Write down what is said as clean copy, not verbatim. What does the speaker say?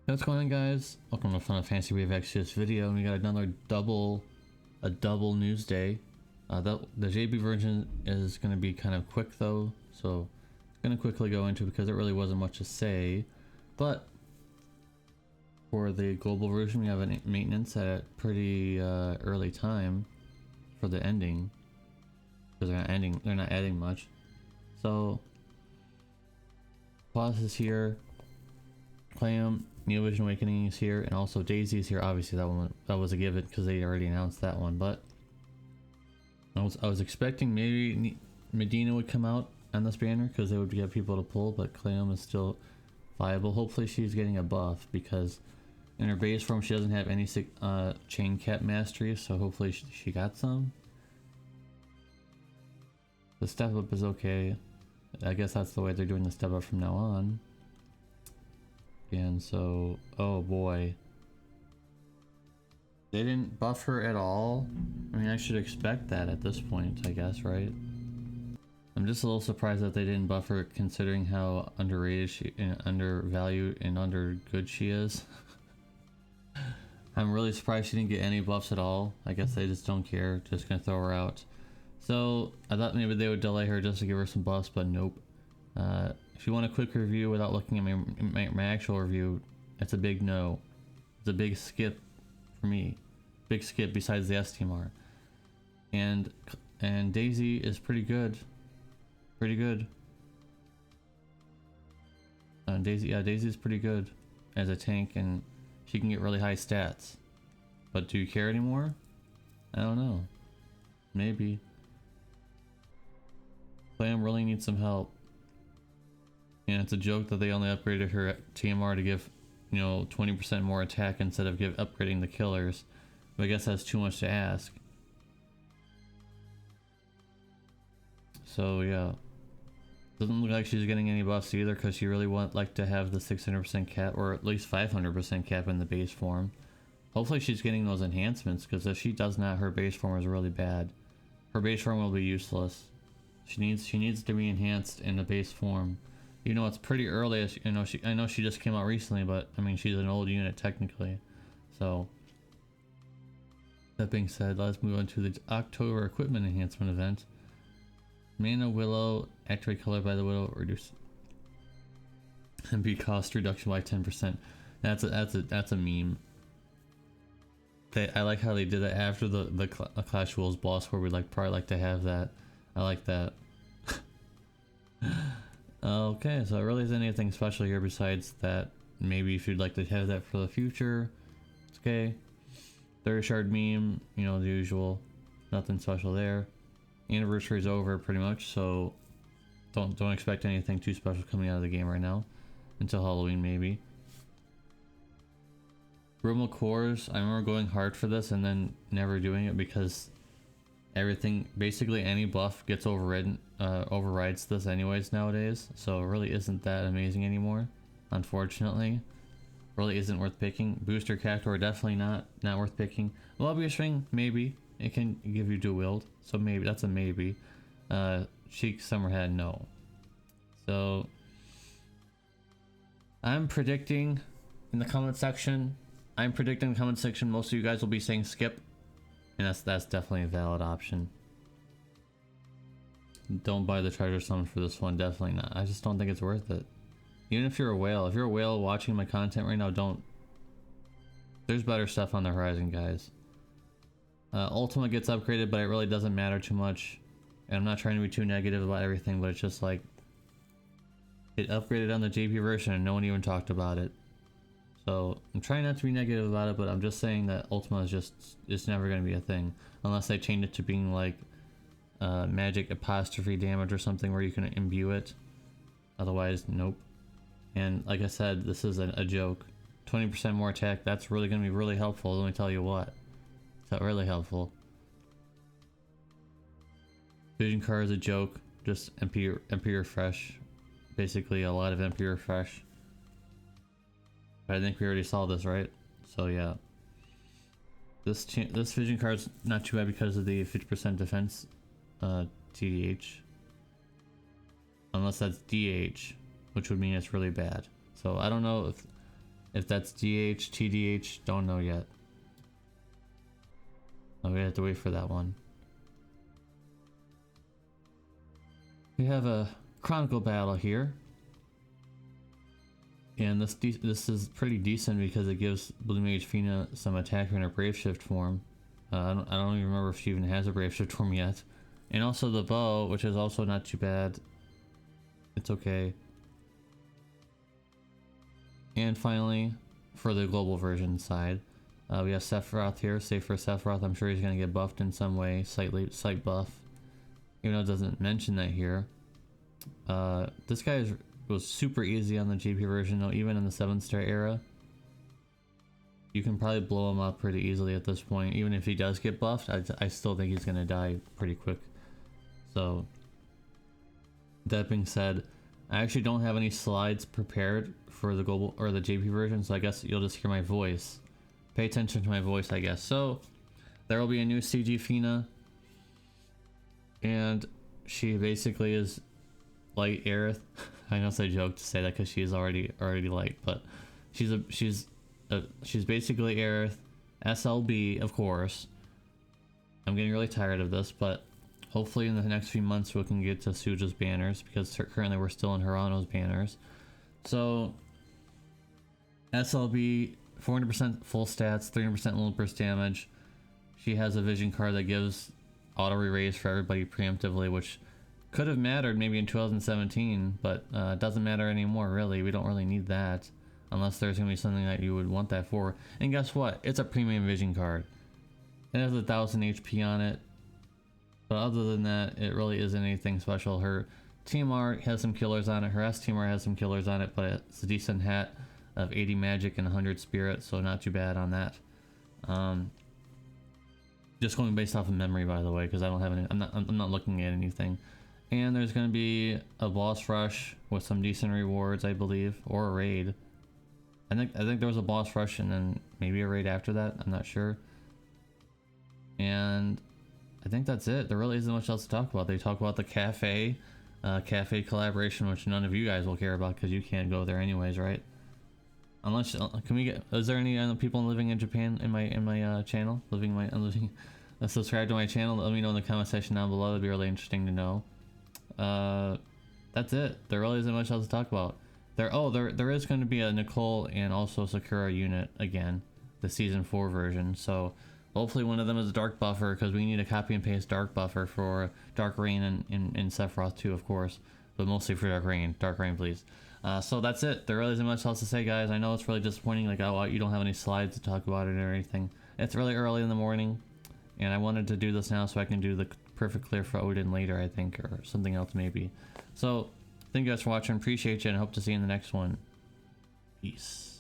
What's going on, guys? Welcome to Fun of Fantasy Wave XGS video, and we got another double news day. The JB version is going to be kind of quick though, so it's going to quickly go into because there really wasn't much to say. But for the global version, we have a maintenance at a pretty early time for the ending, because they're not adding much. So Paus is here, Clam, Neo Vision Awakening is here, and also Daisy is here. Obviously that was a given because they already announced that one, but I was expecting maybe Medina would come out on this banner because they would get people to pull, but Clam is still viable. Hopefully she's getting a buff because in her base form she doesn't have any chain cap mastery, so hopefully she got some. The step up is okay. I guess that's the way they're doing the step up from now on. And so, oh boy, they didn't buff her at all. I mean, I should expect that at this point, I guess, right? I'm just a little surprised that they didn't buff her considering how underrated she, undervalued and under good she is. I'm really surprised she didn't get any buffs at all. I guess they just don't care, just gonna throw her out. So I thought maybe they would delay her just to give her some buffs, but nope. If you want a quick review without looking at my actual review, it's a big no. It's a big skip for me. Big skip besides the STMR. And Daisy is pretty good. Pretty good. Daisy's pretty good as a tank, and she can get really high stats. But do you care anymore? I don't know. Maybe. Clam really needs some help. And it's a joke that they only upgraded her TMR to give, you know, 20% more attack instead of upgrading the killers. But I guess that's too much to ask. So yeah. Doesn't look like she's getting any buffs either because she really like to have the 600% cap, or at least 500% cap in the base form. Hopefully she's getting those enhancements, because if she does not, her base form is really bad. Her base form will be useless. She needs to be enhanced in the base form. You know, it's pretty early. You know, I know she just came out recently, but I mean, she's an old unit technically. So that being said, let's move on to the October equipment enhancement event. Mana Willow, activate color by the Willow, reduce MP cost reduction by 10%. That's a meme. I like how they did that after the Clash Rules boss, where we probably like to have that. I like that. Okay, so it really isn't anything special here besides that. Maybe if you'd like to have that for the future, it's okay. 30 shard meme, you know, the usual. Nothing special there. Anniversary's over pretty much, so don't expect anything too special coming out of the game right now. Until Halloween maybe. Rumble cores, I remember going hard for this and then never doing it because everything, basically any buff gets overrides this anyways nowadays, so it really isn't that amazing anymore, unfortunately. Really isn't worth picking. Booster Cactuar, definitely not worth picking. Lobbyish Ring, maybe. It can give you dual wield, so maybe, that's a maybe. Sheik Summerhead, no. So I'm predicting in the comment section, most of you guys will be saying skip. And that's definitely a valid option. Don't buy the treasure summon for this one, definitely not. I just don't think it's worth it. Even if you're a whale watching my content right now, don't. There's better stuff on the horizon, guys. Ultima gets upgraded, but it really doesn't matter too much. And I'm not trying to be too negative about everything, but it's just like, it upgraded on the JP version and no one even talked about it. So I'm trying not to be negative about it, but I'm just saying that Ultima is it's never going to be a thing unless they change it to being like magic apostrophe damage or something where you can imbue it. Otherwise, nope. And like I said, this is a joke. 20% more attack, that's really going to be really helpful. Let me tell you what. It's really helpful. Vision card is a joke. Just MP refresh. Basically a lot of MP refresh. But I think we already saw this, right? So yeah. This vision card's not too bad because of the 50% defense TDH. Unless that's DH, which would mean it's really bad. So I don't know If that's DH, TDH, don't know yet. Oh, we have to wait for that one. We have a Chronicle Battle here. And this is pretty decent because it gives Blue Mage Fina some attack in her Brave Shift form. I don't even remember if she even has a Brave Shift form yet. And also the bow, which is also not too bad. It's okay. And finally, for the global version side, we have Sephiroth here. Save for Sephiroth, I'm sure he's going to get buffed in some way, slight buff. Even though it doesn't mention that here. This guy was super easy on the GP version though, even in the 7-star era. You can probably blow him up pretty easily at this point. Even if he does get buffed, I still think he's going to die pretty quick. So, that being said, I actually don't have any slides prepared for the global or the JP version, so I guess you'll just hear my voice. Pay attention to my voice, I guess. So, there will be a new CG Fina, and she basically is like Aerith. I know it's a joke to say that because she's already light, but she's basically Aerith, SLB, of course. I'm getting really tired of this, but hopefully in the next few months we can get to Suja's banners, because currently we're still in Hirano's banners. So SLB, 400% full stats, 300% little burst damage. She has a vision card that gives auto erase for everybody preemptively, which could have mattered maybe in 2017, but it doesn't matter anymore really. We don't really need that unless there's gonna be something that you would want that for. And guess what? It's a premium vision card. It has 1000 HP on it. But other than that, it really isn't anything special. Her team art has some killers on it. Her S team art has some killers on it, but it's a decent hat of 80 magic and 100 spirit, so not too bad on that. Just going based off of memory, by the way, because I don't have any. I'm not looking at anything. And there's going to be a boss rush with some decent rewards, I believe, or a raid. I think there was a boss rush and then maybe a raid after that. I'm not sure. And I think that's it. There really isn't much else to talk about. They talk about the cafe collaboration, which none of you guys will care about because you can't go there anyways, right? Unless can we get? Is there any people living in Japan in my channel? Subscribe to my channel. Let me know in the comment section down below. It'd be really interesting to know. That's it. There really isn't much else to talk about. There is going to be a Nicole and also Sakura unit again, the season 4 version. So hopefully one of them is a dark buffer, because we need a copy and paste dark buffer for Dark Rain and Sephiroth too, of course, but mostly for Dark Rain. Dark Rain, please. So that's it. There really isn't much else to say, guys. I know it's really disappointing, like, oh, you don't have any slides to talk about it or anything. It's really early in the morning, and I wanted to do this now so I can do the perfect clear for Odin later, I think, or something else maybe. So thank you guys for watching. Appreciate you, and I hope to see you in the next one. Peace.